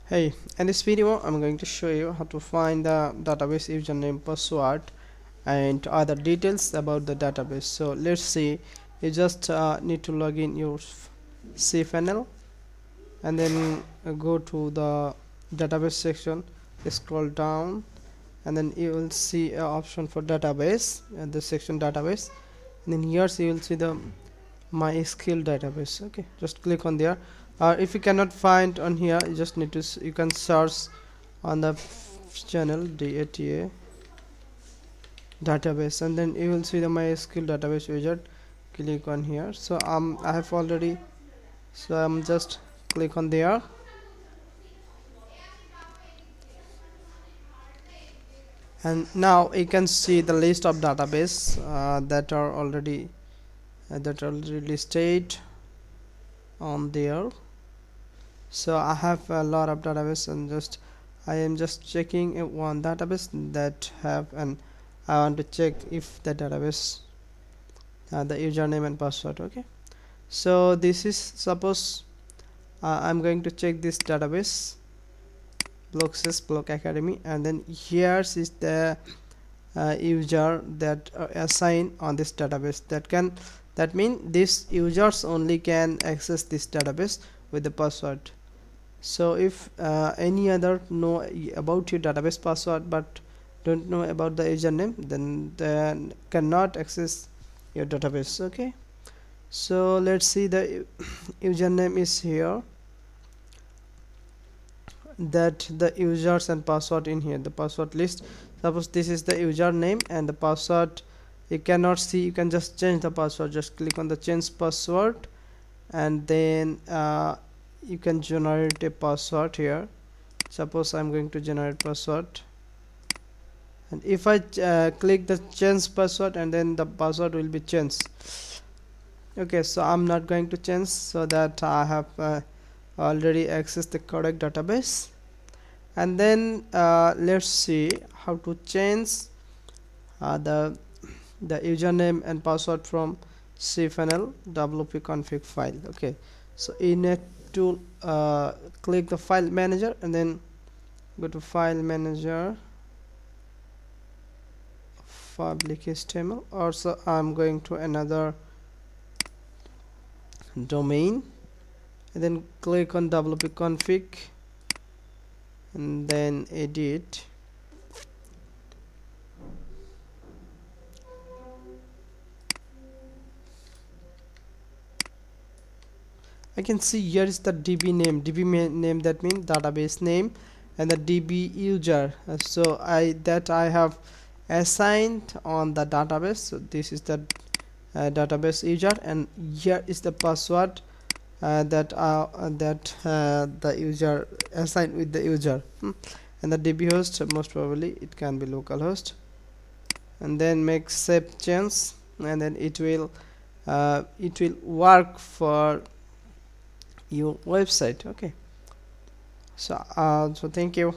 Hey, in this video I'm going to show you how to find the database username, password and other details about the database. So let's see. You just need to log in your cPanel and then go to the database section, scroll down, and then you will see an option for database, the section database, and then here you will see the MySQL database. Okay, just click on there. If you cannot find on here, you just need to you can search on the channel data database, and then you will see the MySQL database wizard. Click on here. So I have already, so I'm just click on there, and now you can see the list of database that are already listed on there. So I have a lot of database, and I am just checking one database that have, and I want to check if the database the username and password. Okay, so this is, suppose I'm going to check this database, Block Academy, and then here is the user that assigned on this database. That means these users only can access this database with the password. So if any other know about your database password but don't know about the username, then they cannot access your database. Okay, so let's see, the username is here, that the users and password in here, the password list. Suppose this is the username and the password you cannot see. You can just change the password. Just click on the change password, and then you can generate a password here. Suppose I'm going to generate password, and if I click the change password, and then the password will be changed. Okay, so I'm not going to change, so that I have already accessed the correct database. And then let's see how to change the username and password from cPanel wp config file. Okay, so you need to click the file manager, and then go to file manager, public HTML. Also I'm going to another domain, and then click on wp config, and then edit. I can see here is the DB name. Name, that means database name, and the DB user. So I have assigned on the database. So this is the database user, and here is the password that the user assigned with the user. And the DB host, most probably it can be localhost, and then make save change, and then it will work for your website. Okay, so thank you.